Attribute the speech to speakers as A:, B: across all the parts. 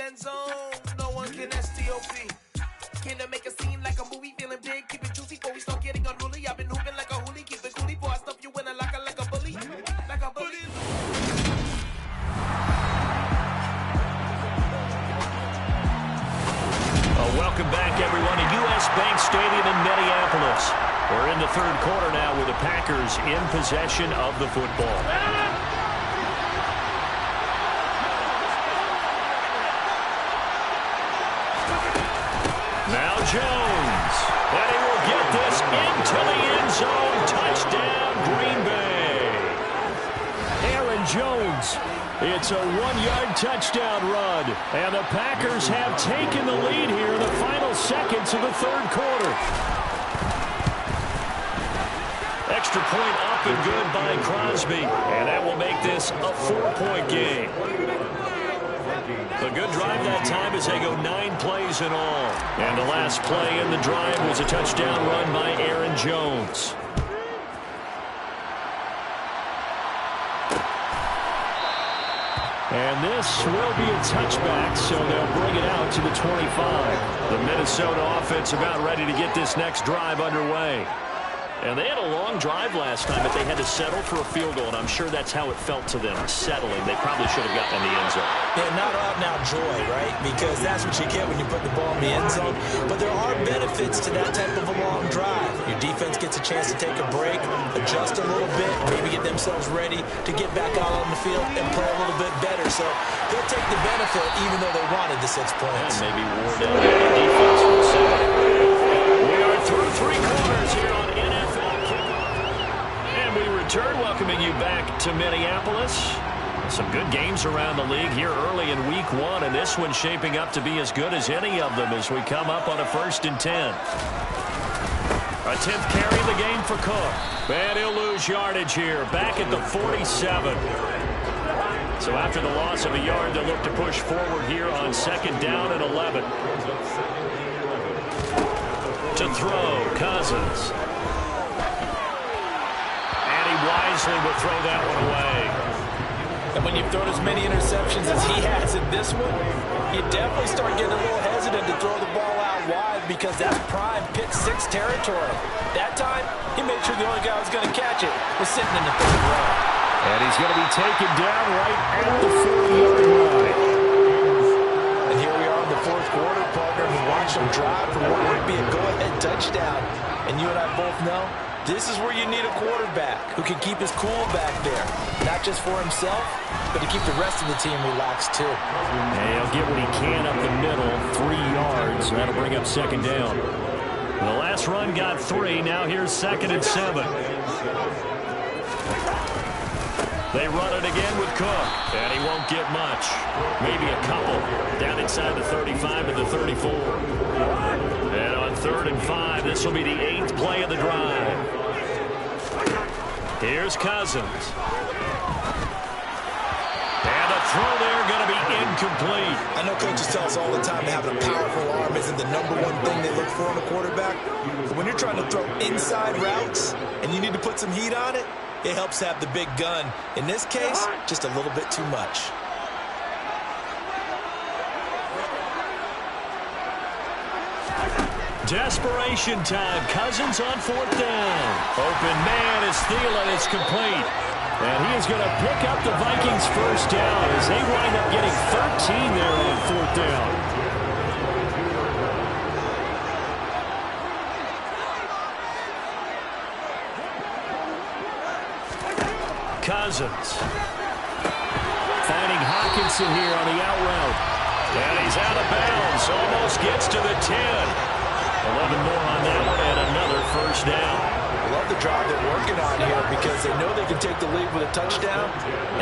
A: end zone. No one can STOP. Came to make a scene like a movie, feeling big, keep it juicy before we start getting unruly. I've been hooping like a hoolie, keep it coolie before I stuff you in a locker like a bully. Like a bully.
B: Welcome back, everyone, to U.S. Bank Stadium in Minneapolis. We're in the third quarter now with the Packers in possession of the football. Now Jones, and he will get this into the end zone. Touchdown, Green Bay. Aaron Jones. It's a 1-yard touchdown run, and the Packers have taken the lead here in the final seconds of the third quarter. Extra point up and good by Crosby, and that will make this a 4-point game. A good drive that time as they go 9 plays in all. And the last play in the drive was a touchdown run by Aaron Jones. And this will be a touchback, so they'll bring it out to the 25. The Minnesota offense about ready to get this next drive underway. And they had a long drive last time, but they had to settle for a field goal, and I'm sure that's how it felt to them, settling. They probably should have gotten in the end zone.
C: Yeah, not out-and-out joy, right? Because that's what you get when you put the ball in the end zone. But there are benefits to that type of a long drive. Your defense gets a chance to take a break, adjust a little bit, maybe get themselves ready to get back out on the field and play a little bit better. So they'll take the benefit even though they wanted the 6 points.
B: And maybe wore down the defense for a second. We are through 3 quarters here on NFL Kickoff. And we return, welcoming you back to Minneapolis. Some good games around the league here early in week 1, and this one's shaping up to be as good as any of them as we come up on a 1st and 10. A 10th carry of the game for Cook. And he'll lose yardage here, back at the 47. So after the loss of a yard, they'll look to push forward here on 2nd down and 11. To throw, Cousins. And he wisely will throw that one away.
C: And when you've thrown as many interceptions as he has in this one, you definitely start getting a little hesitant to throw the ball out wide because that's prime pick 6 territory. That time, he made sure the only guy who was going to catch it was sitting in the 3rd row.
B: And he's going to be taken down right at the 40-yard line.
C: And here we are in the 4th quarter, partner, and watch him drive for what would be a go-ahead touchdown. And you and I both know, this is where you need a quarterback who can keep his cool back there. Not just for himself, but to keep the rest of the team relaxed too.
B: And he'll get what he can up the middle, 3 yards. That'll bring up 2nd down. The last run got 3. Now here's 2nd and 7. They run it again with Cook, and he won't get much. Maybe a couple. Down inside the 35 to the 34. And on 3rd and 5, this will be the 8th play of the drive. Here's Cousins. And a throw there going to be incomplete.
C: I know coaches tell us all the time that having a powerful arm isn't the #1 thing they look for in a quarterback. But when you're trying to throw inside routes and you need to put some heat on it, it helps have the big gun. In this case, just a little bit too much.
B: Desperation time. Cousins on 4th down. Open man is Thielen. It's complete. And he is going to pick up the Vikings' 1st down as they wind up getting 13 there on 4th down. Cousins. Finding Hawkinson here on the out route. And he's out of bounds. Almost gets to the 10. 11 more on that one and another 1st down.
C: I love the drive they're working on here because they know they can take the lead with a touchdown.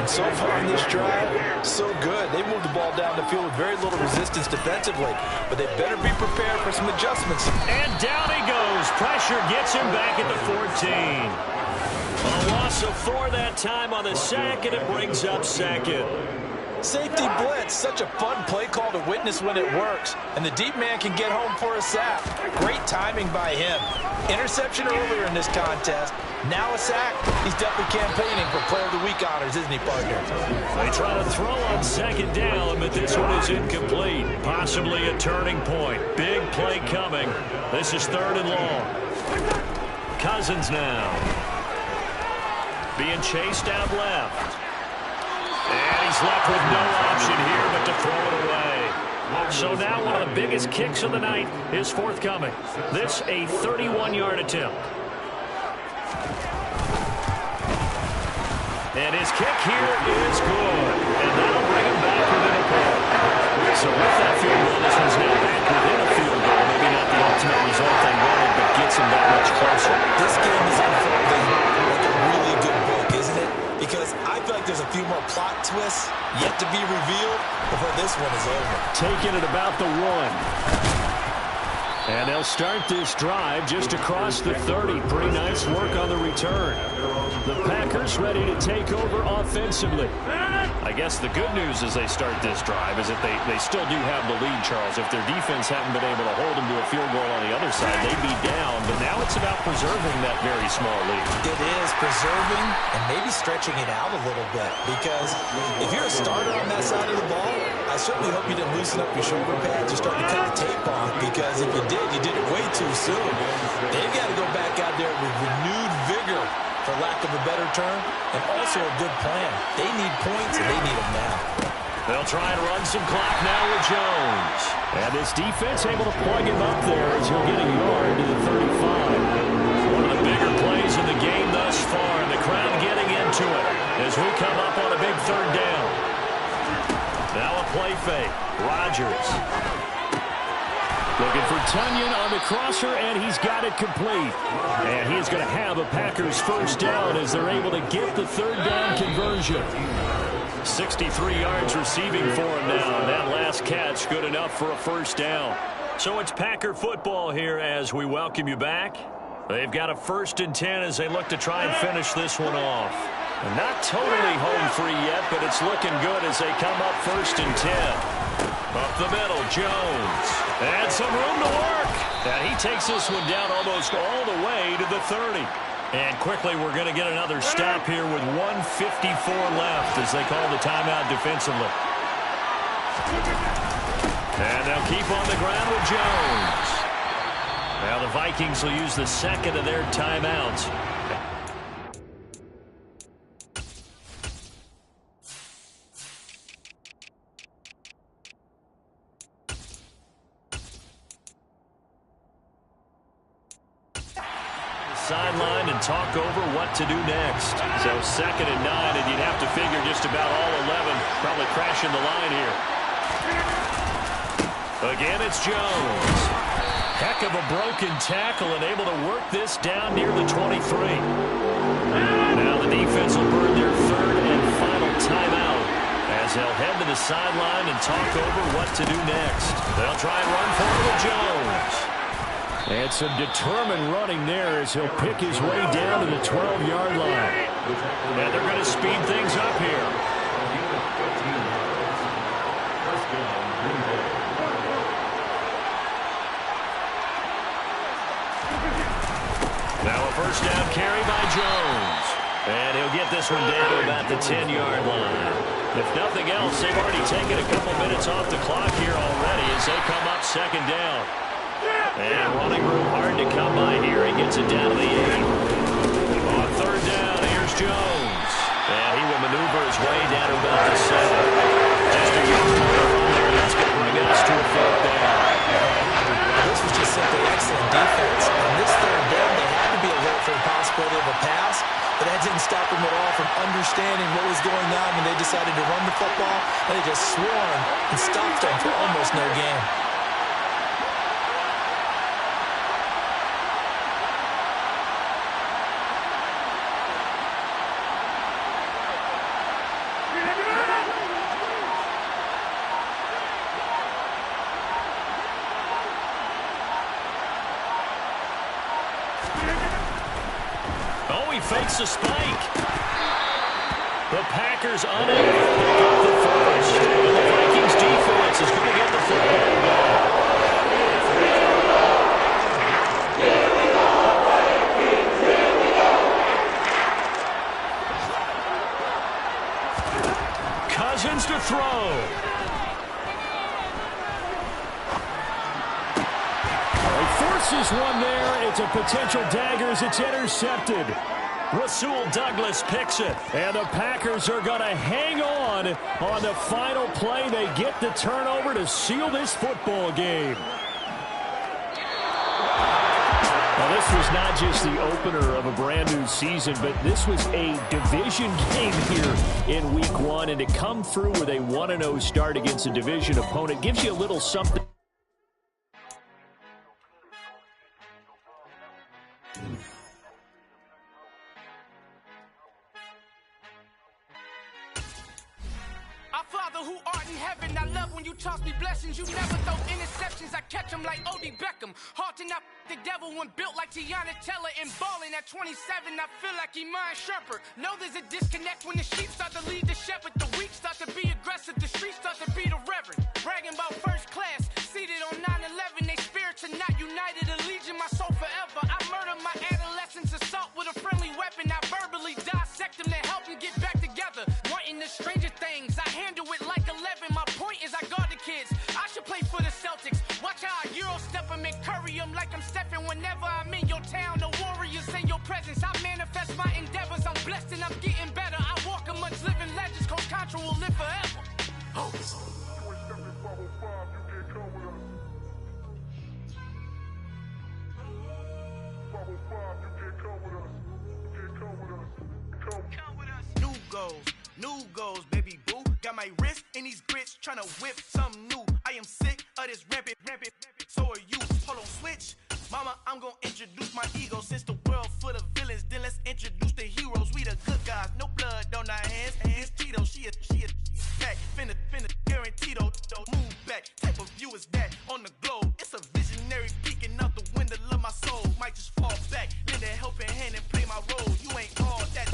C: And so far in this drive, so good. They moved the ball down the field with very little resistance defensively. But they better be prepared for some adjustments.
B: And down he goes. Pressure gets him back at the 14. A loss of 4 that time on the sack, and it brings up 2nd.
C: Safety blitz, such a fun play call to witness when it works. And the deep man can get home for a sack. Great timing by him. Interception earlier in this contest. Now a sack. He's definitely campaigning for Player of the Week honors, isn't he, partner?
B: They try to throw on second down, but this one is incomplete. Possibly a turning point. Big play coming. This is 3rd and long. Cousins now. Being chased out left. And he's left with no option here but to throw it away. So now one of the biggest kicks of the night is forthcoming. This a 31-yard attempt. And his kick here is good. And that'll bring him back within a point. So with that field goal, this one's now back within a field goal. Maybe not the ultimate result they wanted, but gets him that much closer.
C: This game is unfolding like a really good book, isn't it? Because I feel like there's a few more plot twists yet to be revealed before this one is over.
B: Taking it about the 1. And they'll start this drive just across the 30. Pretty nice work on the return. The Packers ready to take over offensively. I guess the good news as they start this drive is that they still do have the lead, Charles. If their defense hadn't been able to hold them to a field goal on the other side, they'd be down. But now it's about preserving that very small lead.
C: It is preserving and maybe stretching it out a little bit. Because if you're a starter on that side of the ball, I certainly hope you didn't loosen up your shoulder pads or start to cut the tape off. Because if you did it way too soon. They've got to go back out there with renewed vigor, for lack of a better term, and also a good plan. They need points, and they need them now.
B: They'll try and run some clock now with Jones. And this defense able to plug him up there as he'll get a yard to the 35. One of the bigger plays in the game thus far, and the crowd getting into it as we come up on a big 3rd down. Now a play fake. Rodgers. Looking for Tunyon on the crosser, and he's got it complete. And he is going to have a Packers 1st down as they're able to get the 3rd down conversion. 63 yards receiving for him now, and that last catch good enough for a 1st down. So it's Packer football here as we welcome you back. They've got a 1st and 10 as they look to try and finish this one off. And not totally home free yet, but it's looking good as they come up 1st and 10. Up the middle, Jones. And some room to work. And he takes this one down almost all the way to the 30. And quickly, we're going to get another stop here with 1:54 left as they call the timeout defensively. And they'll keep on the ground with Jones. Now the Vikings will use the 2nd of their timeouts. Sideline and talk over what to do next. So 2nd and 9, and you'd have to figure just about all 11 probably crashing the line here. Again, it's Jones. Heck of a broken tackle and able to work this down near the 23. Now the defense will burn their 3rd and final timeout as they'll head to the sideline and talk over what to do next. They'll try and run forward with Jones. And some determined running there as he'll pick his way down to the 12-yard line. And they're going to speed things up here. Now a 1st down carry by Jones. And he'll get this one down to about the 10-yard line. If nothing else, they've already taken a couple minutes off the clock here already as they come up 2nd down. And running room hard to come by here. He gets it down to the 8. On 3rd down, here's Jones. And he will maneuver his way down to about the 7. Just a yard run there. That's going to bring us to a 4th down.
C: This was just simply excellent defense. On this 3rd down, they had to be alert for the possibility of a pass, but that didn't stop them at all from understanding what was going on when they decided to run the football, and they just swarmed and stopped them for almost no gain.
B: Fakes a spike. The Packers unable to pick up the 1st. And the Vikings defense is going to get the football back. goes to throw. He forces one there. It's a potential dagger as it's intercepted. Rasul Douglas picks it, and the Packers are going to hang on the final play. They get the turnover to seal this football game. Now, this was not just the opener of a brand-new season, but this was a division game here in Week 1, and to come through with a 1-0 start against a division opponent gives you a little something.
A: Who art in heaven, I love when you toss me blessings. You never throw interceptions, I catch them like Odie Beckham. Hard to not the devil when built like Tiana Teller. And balling at 27, I feel like Iman Shumpert. Know there's a disconnect when the sheep start to lead the shepherd. The weak start to be aggressive, the streets start to be the reverend. Bragging about first class, seated on 9/11. They spirits are not united, a legion, my soul forever. I murder my adolescence, assault with a friendly weapon. I verbally dissect them to help them get back together. Wanting the stranger things, I handle it like 11. My point is I guard the kids. I should play for the Celtics. Watch how I Euro step them and curry them like I'm stepping. Whenever I'm in your town, the Warriors in your presence. I manifest my endeavors. I'm blessed and I'm getting better. I walk amongst living legends. Coach Contra will live forever. Oh. New goals, baby boo. Got my wrist in these grits, tryna whip something new. I am sick of this rampant. So are you. Hold on, switch. Mama, I'm gonna introduce my ego. Since the world full of villains, then let's introduce the heroes. We the good guys, no blood on our hands. Hands Tito, she a back. Finna, guaranteed, move back. Type of view is that on the globe? It's a visionary peeking out the window of my soul. Might just fall back, lend a helping hand and play my role. You ain't all that.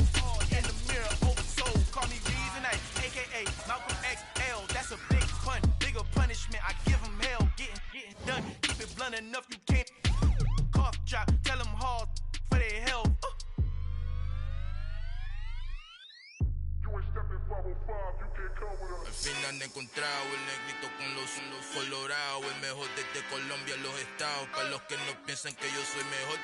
A: In the mirror, oversold. Call me Reason A, a.k.a. Malcolm XL. That's a big pun, bigger punishment. I give him hell, getting done. Keep it blunt enough, you can't. Cough drop, tell them hard for their health.
D: Al fin han encontrado el negrito con los colorados, el mejor desde Colombia, los estados. Para los que no piensan que yo soy mejor,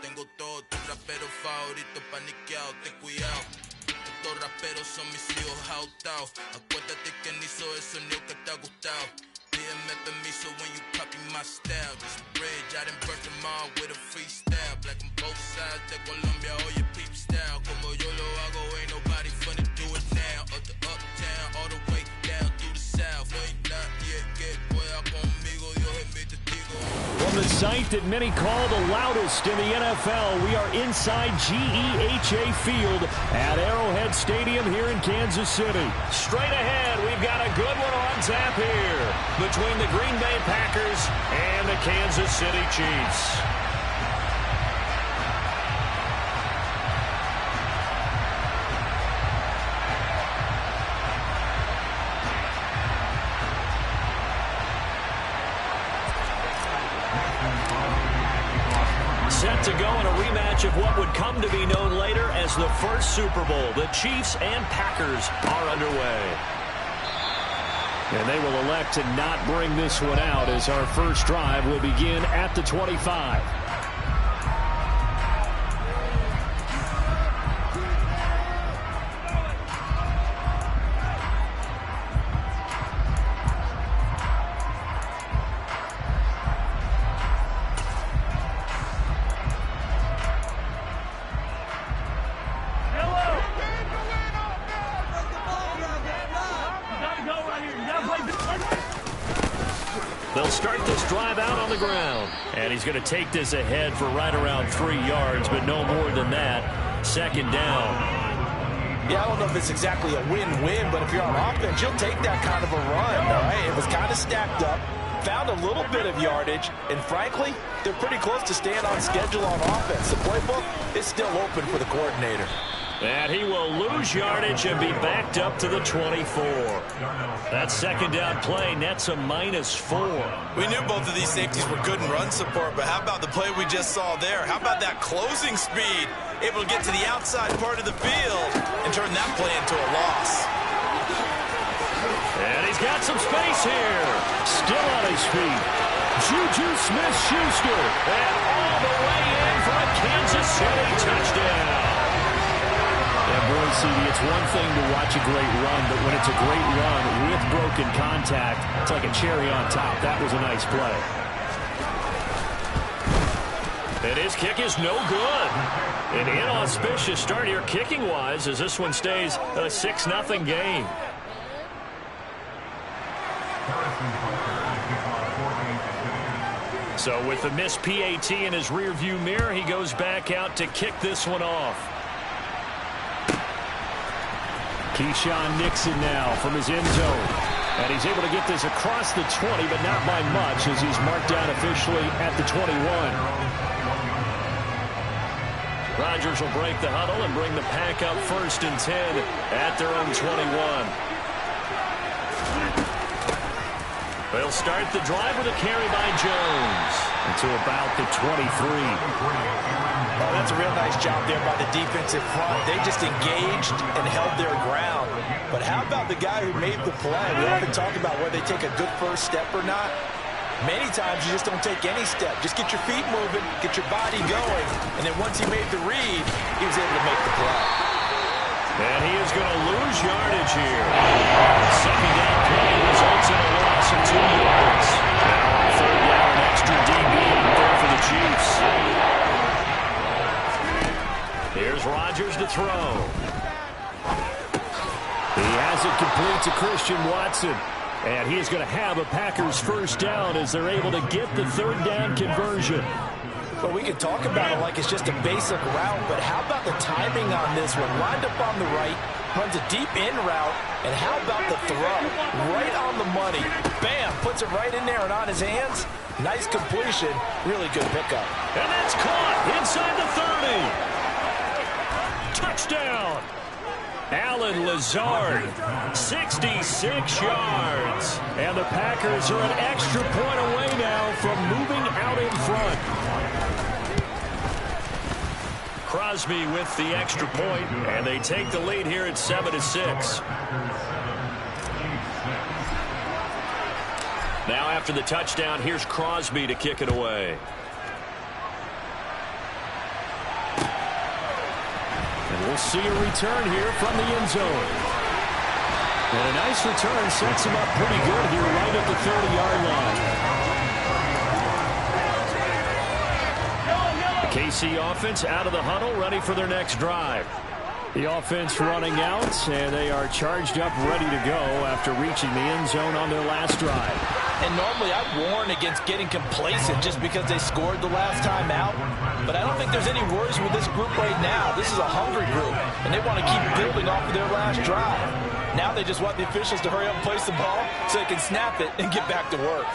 D: tengo todo, tus raperos favoritos paniqueados, ten cuidado. Estos raperos son mis hijos adoptados. Acuérdate quién hizo el sonido que te ha gustado. Pídeme permiso when you copy my style. This bridge, I done burnt them all with a freestyle. Black on both sides de Colombia, oye peep style. Como yo lo hago, ain't nobody finna do it now. Up the uptown, all the way down through the south. Ain't not yet, que pueda conmigo, Dios es mi testigo.
B: From the site that many call the loudest in the NFL, we are inside GEHA Field at Arrowhead Stadium here in Kansas City. Straight ahead, we've got a good one on tap here between the Green Bay Packers and the Kansas City Chiefs. Set to go in a rematch of what would come to be known later as the first Super Bowl. The Chiefs and Packers are underway. And they will elect to not bring this one out as our first drive will begin at the 25. They'll start this drive out on the ground. And he's going to take this ahead for right around 3 yards, but no more than that. Second down.
C: Yeah, I don't know if it's exactly a win-win, but if you're on offense, you'll take that kind of a run, all right? It was kind of stacked up, found a little bit of yardage, and frankly, they're pretty close to staying on schedule on offense. The playbook is still open for the coordinator.
B: And he will lose yardage and be backed up to the 24. That second down play nets a -4.
E: We knew both of these safeties were good in run support, but how about the play we just saw there? How about that closing speed? Able to get to the outside part of the field and turn that play into a loss.
B: He's got some space here. Still on his feet. Juju Smith-Schuster. And all the way in for a Kansas City touchdown. And boy, CD, it's one thing to watch a great run, but when it's a great run with broken contact, it's like a cherry on top. That was a nice play. And his kick is no good. An inauspicious start here kicking-wise as this one stays a 6-0 game. So with the missed PAT in his rearview mirror, he goes back out to kick this one off. Keyshawn Nixon now from his end zone. And he's able to get this across the 20, but not by much as he's marked down officially at the 21. Rodgers will break the huddle and bring the pack up 1st and 10 at their own 21. They'll start the drive with a carry by Jones until about the 23.
C: Oh, that's a real nice job there by the defensive front. They just engaged and held their ground. But how about the guy who made the play? We often talk about whether they take a good first step or not. Many times you just don't take any step. Just get your feet moving, get your body going, and then once he made the read, he was able to make the play.
B: And he is going to lose yardage here. Second down play results in a loss of 2 yards. Now on 3rd down, extra DB there for the Chiefs. Here's Rodgers to throw. He has it complete to Christian Watson. And he is going to have a Packers first down as they're able to get the 3rd down conversion.
C: Well, we can talk about it like it's just a basic route, but how about the timing on this one? Lined up on the right, runs a deep in route, and how about the throw? Right on the money. Bam, puts it right in there and on his hands. Nice completion, really good pickup.
B: And that's caught inside the 30. Touchdown. Alan Lazard, 66 yards. And the Packers are an extra point away now from moving out in front. Crosby with the extra point, and they take the lead here at 7-6. Now after the touchdown, here's Crosby to kick it away. And we'll see a return here from the end zone. And a nice return sets him up pretty good here right at the 30-yard line. The KC offense out of the huddle, ready for their next drive. The offense running out, and they are charged up, ready to go after reaching the end zone on their last drive.
C: And normally I warn against getting complacent just because they scored the last time out. But I don't think there's any worries with this group right now. This is a hungry group, and they want to keep building off of their last drive. Now they just want the officials to hurry up and place the ball so they can snap it and get back to work.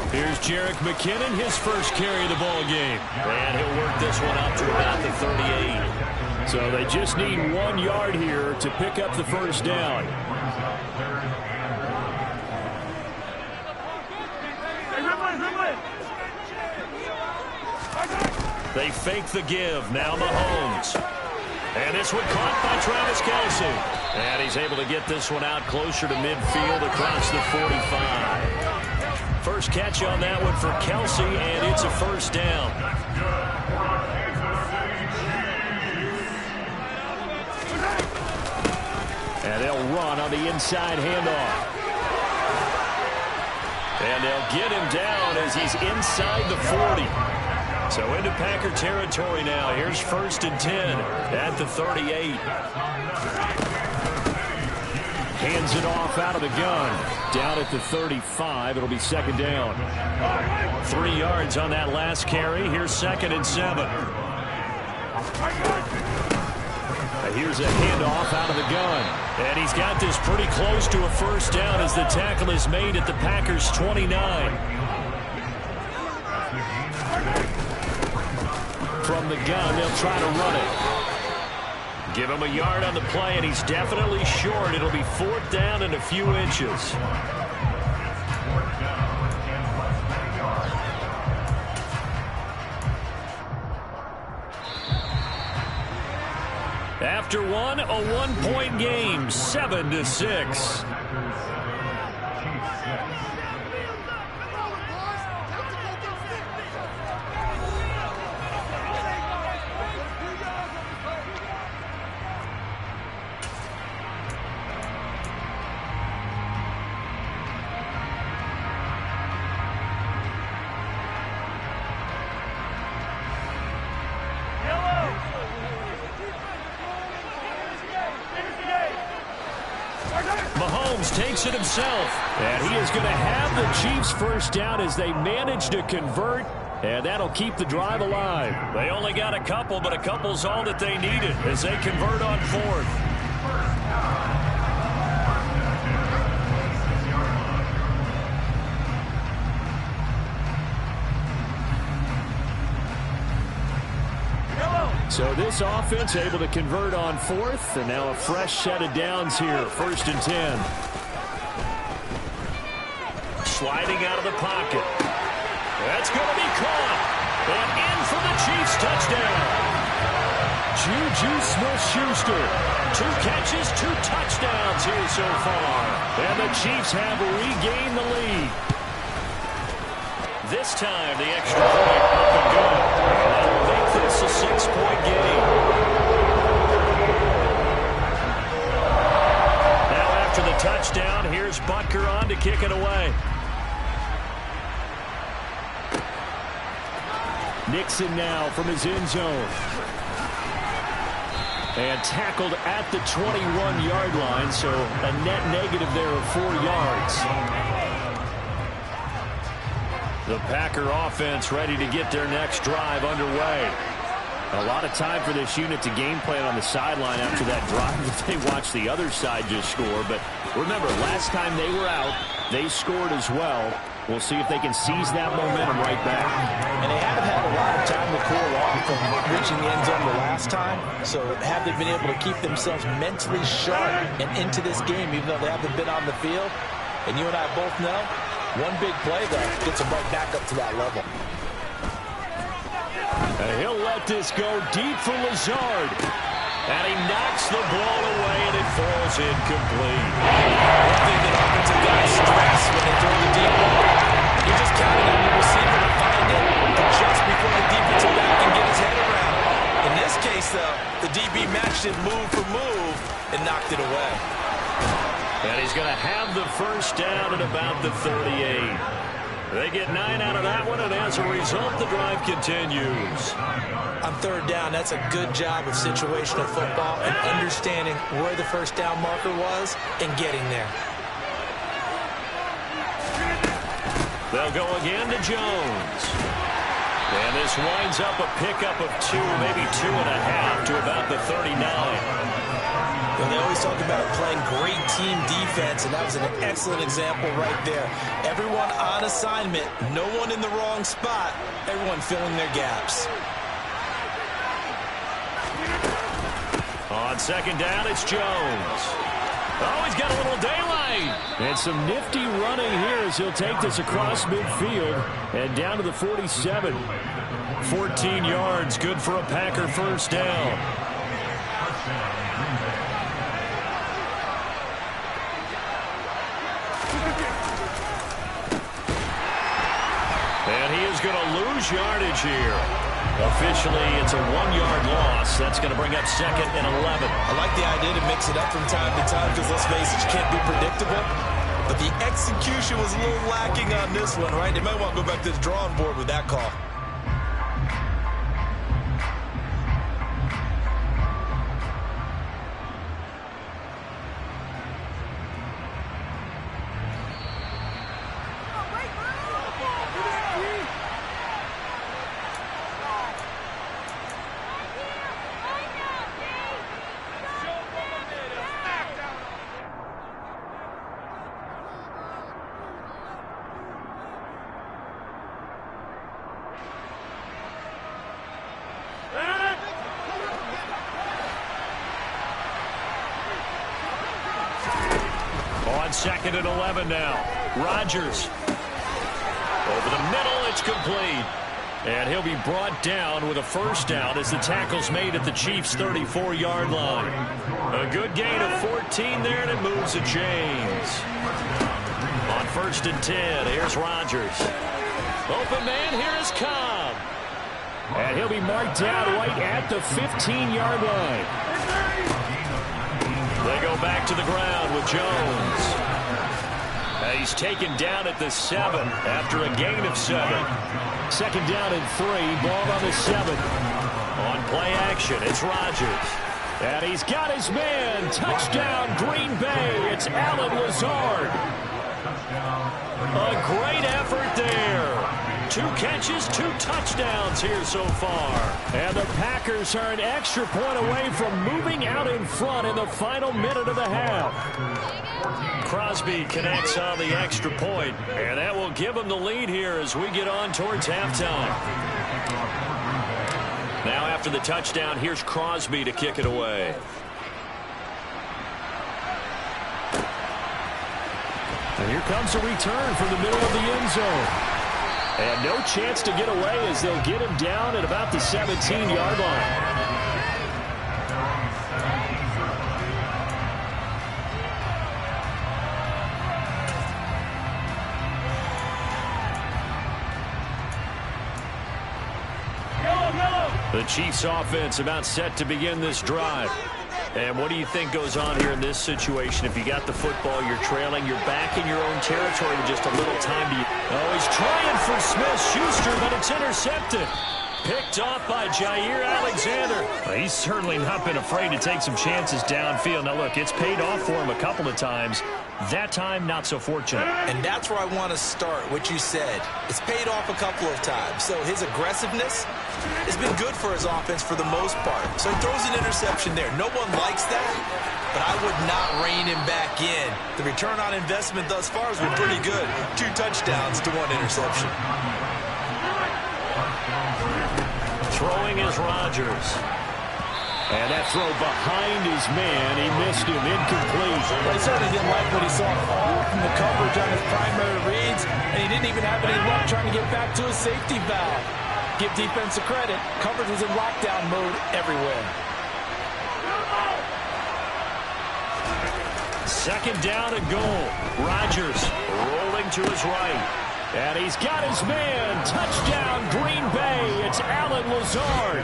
B: Here's Jerick McKinnon, his first carry of the ball game. And he'll work this one up to about the 38. So they just need 1 yard here to pick up the first down. They fake the give. Now Mahomes. And this one caught by Travis Kelce. And he's able to get this one out closer to midfield across the 45. First catch on that one for Kelce, and it's a first down. And they'll run on the inside handoff. And they'll get him down as he's inside the 40. So into Packer territory now. Here's 1st and 10 at the 38. Hands it off out of the gun. Down at the 35. It'll be 2nd down. 3 yards on that last carry. Here's 2nd and 7. Here's a handoff out of the gun. And he's got this pretty close to a first down as the tackle is made at the Packers' 29. From the gun, they'll try to run it. Give him a yard on the play, and he's definitely short. It'll be 4th down and a few inches. After one, a 1-point game, 7-6. Mahomes takes it himself, and he is going to have the Chiefs first down as they manage to convert, and that'll keep the drive alive. They only got a couple, but a couple's all that they needed as they convert on fourth. So this offense able to convert on fourth, and now a fresh set of downs here, 1st and 10. Sliding out of the pocket. That's going to be caught. And in for the Chiefs touchdown. Juju Smith-Schuster. 2 catches, 2 touchdowns here so far. And the Chiefs have regained the lead. This time the extra point up and good. That will make this a 6-point game. Now after the touchdown, here's Butker on to kick it away. Nixon now from his end zone. And tackled at the 21-yard line, so a net negative there of 4 yards. The Packer offense ready to get their next drive underway. A lot of time for this unit to game plan on the sideline after that drive that they watched the other side just score. But remember, last time they were out, they scored as well. We'll see if they can seize that momentum right back.
C: And they haven't had a lot of time to cool off from reaching the end zone the last time. So have they been able to keep themselves mentally sharp and into this game, even though they haven't been on the field? And you and I both know, one big play, though, gets them right back up to that level.
B: And he'll let this go deep for Lazard. And he knocks the ball away, and it falls incomplete.
C: One thing that offensive guys stress when they throw the deep ball, you're just counting on your receiver to find it just before the defensive back can get his head around it. In this case, though, the DB matched it move for move and knocked it away.
B: And he's going to have the first down at about the 38. They get 9 out of that one, and as a result, the drive continues.
C: On 3rd down, that's a good job of situational football and understanding where the first down marker was and getting there.
B: They'll go again to Jones. And this winds up a pickup of 2, maybe 2.5 to about the 39.
C: And they always talk about playing great team defense, and that was an excellent example right there. Everyone on assignment, no one in the wrong spot, everyone filling their gaps.
B: On 2nd down, it's Jones. Oh, he's got a little daylight. And some nifty running here as he'll take this across midfield and down to the 47. 14 yards, good for a Packer first down. And he is going to lose yardage here. Officially, it's a 1-yard loss. That's going to bring up 2nd and 11.
C: I like the idea to mix it up from time to time because, let's face it, you can't be predictable. But the execution was a little lacking on this one, right? They might want to go back to the drawing board with that call.
B: On 2nd and 11 now. Rodgers. Over the middle, it's complete. And he'll be brought down with a first down as the tackle's made at the Chiefs' 34-yard line. A good gain of 14 there, and it moves the chains. On 1st and 10, here's Rodgers. Open man, here is Cobb. And he'll be marked down right at the 15-yard line. They go back to the ground with Jones. He's taken down at the 7 after a gain of 7. 2nd down and 3, ball on the 7. On play action, it's Rodgers. And he's got his man. Touchdown, Green Bay. It's Allen Lazard. A great effort there. 2 catches, 2 touchdowns here so far. And the Packers are an extra point away from moving out in front in the final minute of the half. Crosby connects on the extra point, and that will give them the lead here as we get on towards halftime. Now after the touchdown, here's Crosby to kick it away.
A: And here comes a return from the middle of the end zone. And no chance to get away as they'll get him down at about the 17-yard line.
B: The Chiefs offense about set to begin this drive. And what do you think goes on here in this situation? If you got the football, you're trailing, you're back in your own territory with just a little time to... Oh, he's trying for Smith-Schuster, but it's intercepted. Picked off by Jair Alexander.
A: Well, he's certainly not been afraid to take some chances downfield. Now, look, it's paid off for him a couple of times. That time, not so fortunate.
C: And that's where I want to start, what you said. It's paid off a couple of times. So his aggressiveness has been good for his offense for the most part. So he throws an interception there. No one likes that, but I would not rein him back in. The return on investment thus far has been pretty good. 2 touchdowns to 1 interception.
B: Throwing is Rodgers.
A: And that throw behind his man, he missed him, incomplete.
C: Well, he certainly didn't like what he saw all from the coverage on his primary reads, and he didn't even have any luck trying to get back to his safety valve. Give defense a credit. Coverage was in lockdown mode everywhere.
B: 2nd down and goal. Rodgers rolling to his right.
A: And he's got his man. Touchdown, Green Bay. It's Allen Lazard.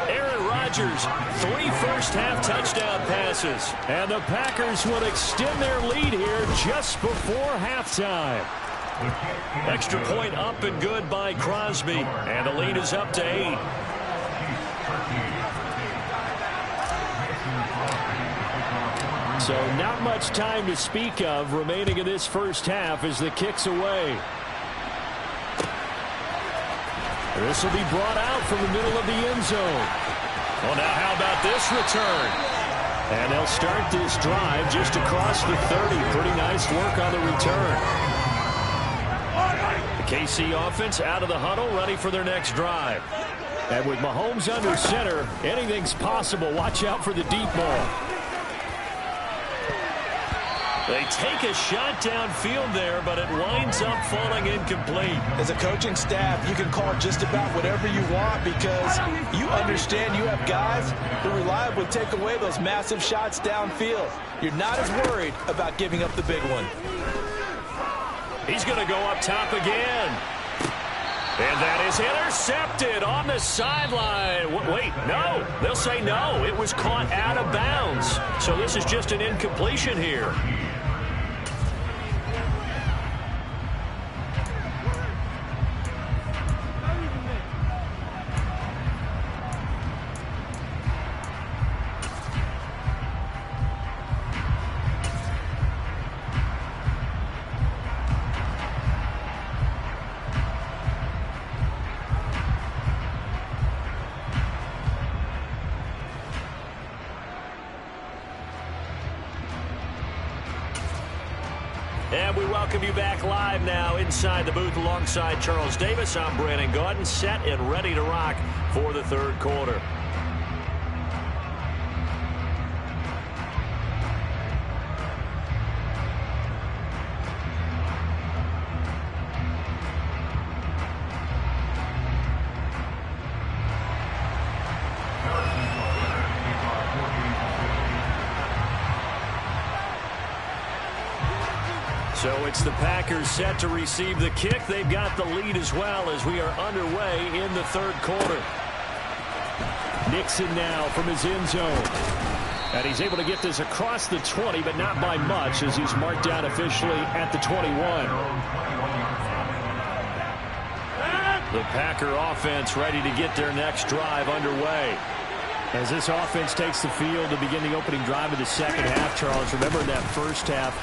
B: Aaron Rodgers, 3 first-half touchdown passes.
A: And the Packers will extend their lead here just before halftime.
B: Extra point up and good by Crosby. And the lead is up to 8.
A: So not much time to speak of remaining in this first half as the kick's away. This will be brought out from the middle of the end zone.
B: Well, now how about this return?
A: And they'll start this drive just across the 30. Pretty nice work on the return.
B: The KC offense out of the huddle, ready for their next drive.
A: And with Mahomes under center, anything's possible. Watch out for the deep ball.
B: They take a shot downfield there, but it winds up falling incomplete.
C: As a coaching staff, you can call just about whatever you want because you understand you have guys who reliably take away those massive shots downfield. You're not as worried about giving up the big one.
B: He's going to go up top again. And that is intercepted on the sideline. Wait, no. They'll say no. It was caught out of bounds. So this is just an incompletion here. And we welcome you back live now inside the booth alongside Charles Davis. I'm Brandon Gaudin, set and ready to rock for the 3rd quarter. So it's the Packers set to receive the kick. They've got the lead as well as we are underway in the third quarter. Nixon now from his end zone. And he's able to get this across the 20, but not by much as he's marked out officially at the 21. The Packer offense ready to get their next drive underway. As this offense takes the field to begin the opening drive of the second half, Charles, remember in that first half,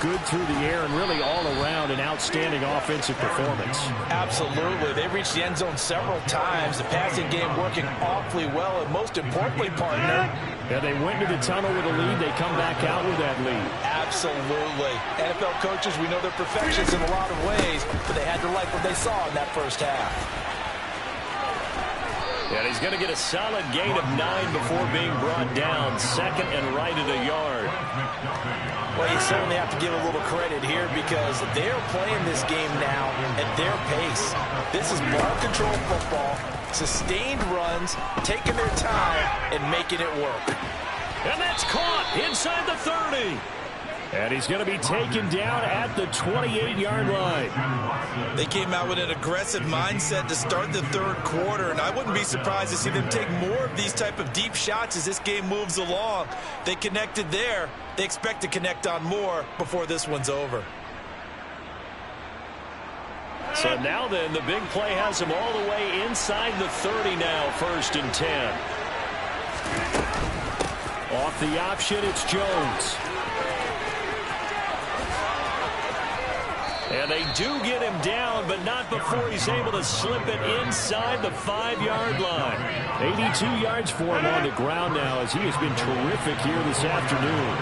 B: good through the air and really all around an outstanding offensive performance.
C: Absolutely. They reached the end zone several times. The passing game working awfully well, and most importantly, partner.
B: Yeah, they went into the tunnel with a lead. They come back out with that lead.
C: Absolutely. NFL coaches, we know they're perfectionists in a lot of ways, but they had to like what they saw in that first half.
B: And he's going to get a solid gain of 9 before being brought down. Second and right at a yard.
C: Well, you certainly have to give a little credit here because they're playing this game now at their pace. This is ball control football, sustained runs, taking their time, and making it work.
B: And that's caught inside the 30. And he's going to be taken down at the 28-yard line.
E: They came out with an aggressive mindset to start the third quarter, and I wouldn't be surprised to see them take more of these type of deep shots as this game moves along. They connected there. They expect to connect on more before this one's over.
B: So now then, the big play has them all the way inside the 30 now, 1st and 10. Off the option, it's Jones. And they do get him down, but not before he's able to slip it inside the 5-yard line. 82 yards for him on the ground now as he has been terrific here this afternoon.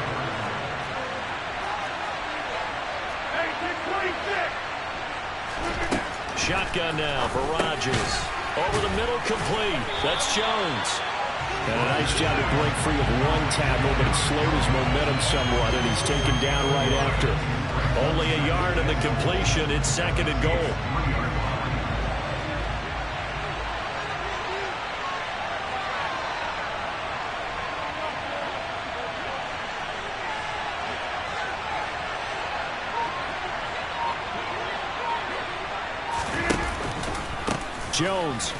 B: Shotgun now for Rodgers. Over the middle, complete. That's Jones. And a nice job to break free of one tackle, but it slowed his momentum somewhat, and he's taken down right after. Only a yard in the completion. It's 2nd and goal. Jones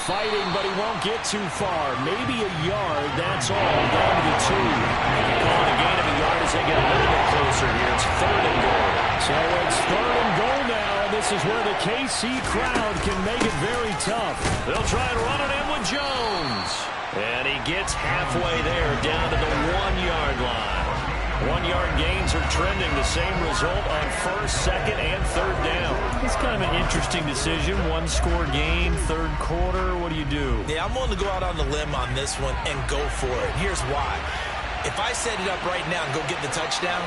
B: fighting, but he won't get too far. Maybe a yard, that's all, down to the 2. Calling a gain of a yard as they get a little bit closer here. It's 3rd and goal. So it's 3rd and goal now, and this is where the KC crowd can make it very tough. They'll try and run it in with Jones. And he gets halfway there, down to the 1-yard line. 1-yard gains are trending. The same result on 1st, 2nd, and 3rd down. It's kind of an interesting decision. 1-score game, 3rd quarter. What do you do?
C: Yeah, I'm willing to go out on the limb on this one and go for it. Here's why. If I set it up right now and go get the touchdown,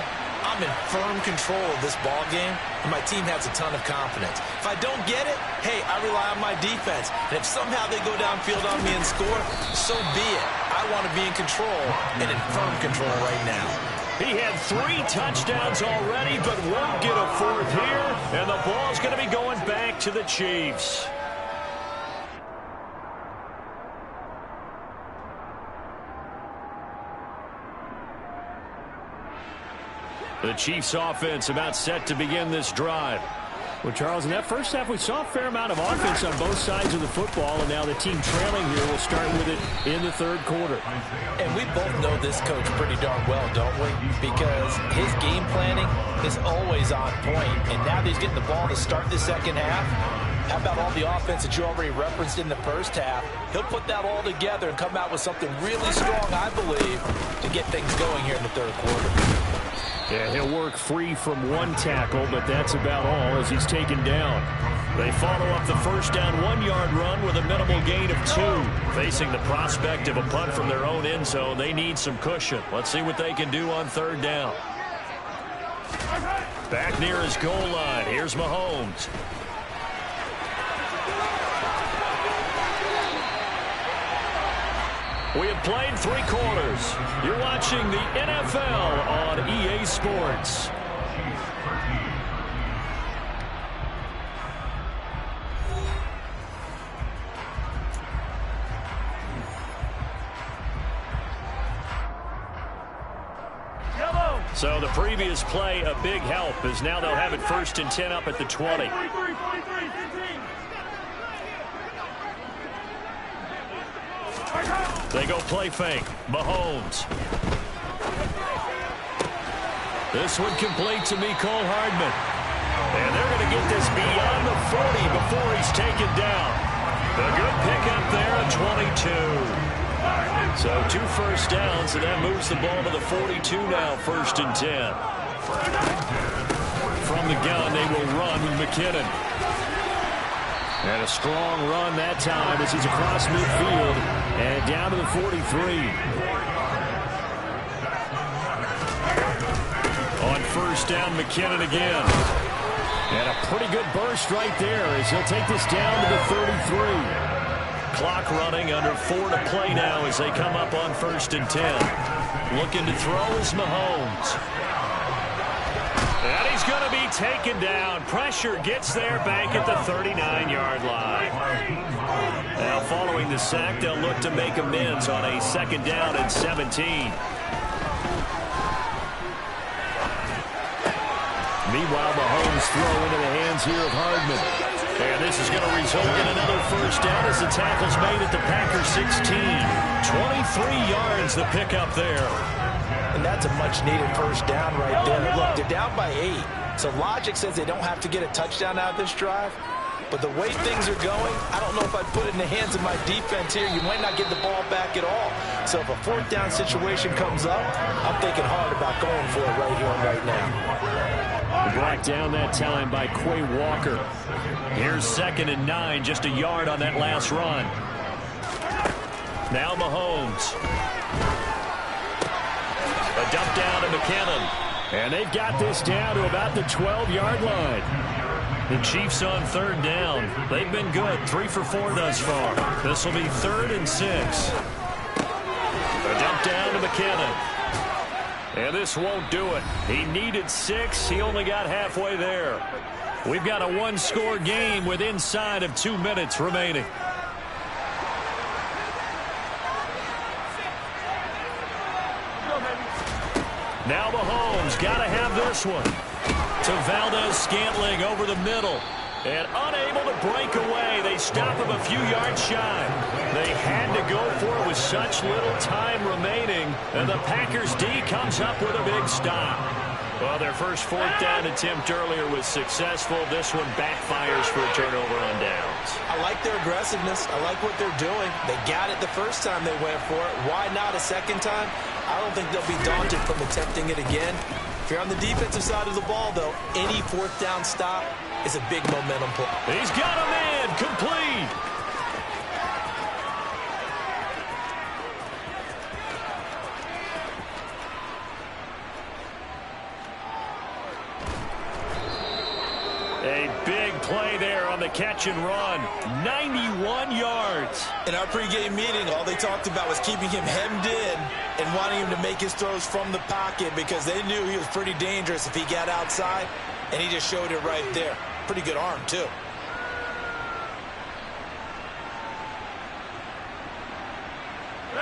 C: I'm in firm control of this ball game, and my team has a ton of confidence. If I don't get it, hey, I rely on my defense. And if somehow they go downfield on me and score, so be it. I want to be in control and in firm control right now.
B: He had 3 touchdowns already, but won't get a 4th here. And the ball's going to be going back to the Chiefs. The Chiefs offense about set to begin this drive. Well, Charles, in that first half, we saw a fair amount of offense on both sides of the football, and now the team trailing here will start with it in the 3rd quarter.
C: And we both know this coach pretty darn well, don't we? Because his game planning is always on point, and now that he's getting the ball to start the second half, how about all the offense that you already referenced in the first half? He'll put that all together and come out with something really strong, I believe, to get things going here in the 3rd quarter.
B: Yeah, he'll work free from 1 tackle, but that's about all as he's taken down. They follow up the first down 1-yard run with a minimal gain of 2. Facing the prospect of a punt from their own end zone, they need some cushion. Let's see what they can do on 3rd down. Back near his goal line, here's Mahomes. We have played 3 quarters. You're watching the NFL on EA Sports. So the previous play a big help, as now they'll have it 1st and 10 up at the 20. They go play fake. Mahomes. This one complete to Mecole Hardman. And they're going to get this beyond the 40 before he's taken down. A good pickup there at 22. So 2 first downs, and that moves the ball to the 42 now, 1st and 10. From the gun, they will run with McKinnon. And a strong run that time as he's across midfield and down to the 43. On 1st down, McKinnon again. And a pretty good burst right there as he'll take this down to the 33. Clock running, under 4 to play now as they come up on 1st and 10. Looking to throw is Mahomes. And he's going to be taken down. Pressure gets there back at the 39-yard line. Now following the sack, they'll look to make amends on a 2nd down and 17. Meanwhile, Mahomes throw into the hands here of Hardman. And this is going to result in another 1st down as the tackle's made at the Packers 16. 23 yards the pickup there.
C: And that's a much-needed 1st down right there. Look, they're down by 8. So logic says they don't have to get a touchdown out of this drive. But the way things are going, I don't know if I'd put it in the hands of my defense here. You might not get the ball back at all. So if a 4th down situation comes up, I'm thinking hard about going for it right here and right now.
B: Brought down that time by Quay Walker. Here's 2nd and 9, just a yard on that last run. Now Mahomes. A dump down to McKinnon. And they've got this down to about the 12-yard line. The Chiefs on 3rd down. They've been good, 3 for 4 thus far. This will be 3rd and 6. A dump down to McKinnon. And this won't do it. He needed 6. He only got halfway there. We've got a 1-score game with inside of 2 minutes remaining. Now Mahomes got to have this one. To Valdez-Scantling over the middle. And unable to break away. They stop him a few yards shy. They had to go for it with such little time remaining. And the Packers D comes up with a big stop. Well, their first 4th down attempt earlier was successful. This one backfires for a turnover on downs.
C: I like their aggressiveness. I like what they're doing. They got it the first time they went for it. Why not a 2nd time? I don't think they'll be daunted from attempting it again. If you're on the defensive side of the ball, though, any 4th down stop is a big momentum play.
B: He's got a man complete. A big play there on the catch and run. 91 yards.
E: In our pregame meeting, all they talked about was keeping him hemmed in and wanting him to make his throws from the pocket because they knew he was pretty dangerous if he got outside, and he just showed it right there. Pretty good arm, too.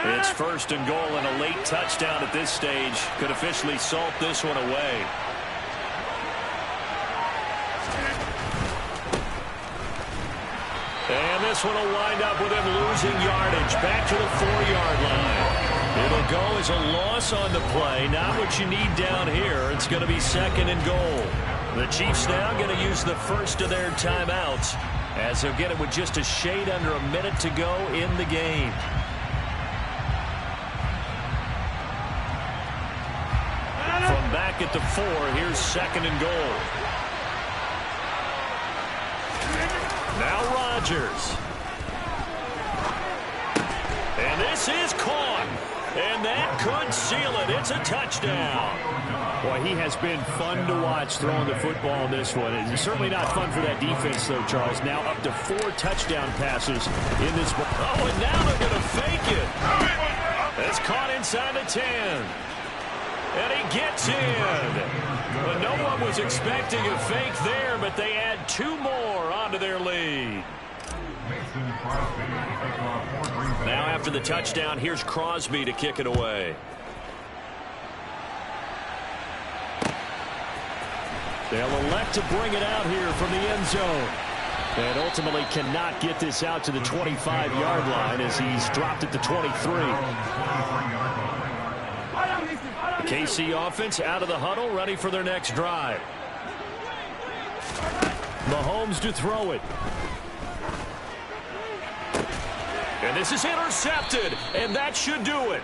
B: It's 1st and goal, and a late touchdown at this stage could officially salt this one away. And this one will wind up with him losing yardage back to the 4-yard line. It'll go as a loss on the play. Not what you need down here. It's going to be 2nd and goal. The Chiefs now going to use the first of their timeouts as they'll get it with just a shade under a minute to go in the game. From back at the 4, here's 2nd and goal. Now Rodgers. And this is caught. And that could seal it. It's a touchdown. Boy, he has been fun to watch throwing the football in this one. It's certainly not fun for that defense, though, Charles. Now up to 4 touchdown passes in this ball. Oh, and now they're going to fake it. It's caught inside the 10. And he gets in. But no one was expecting a fake there, but they add 2 more onto their lead. Now after the touchdown, here's Crosby to kick it away. They'll elect to bring it out here from the end zone. And ultimately cannot get this out to the 25-yard line as he's dropped at the 23. KC offense out of the huddle, ready for their next drive. Mahomes to throw it. And this is intercepted, and that should do it.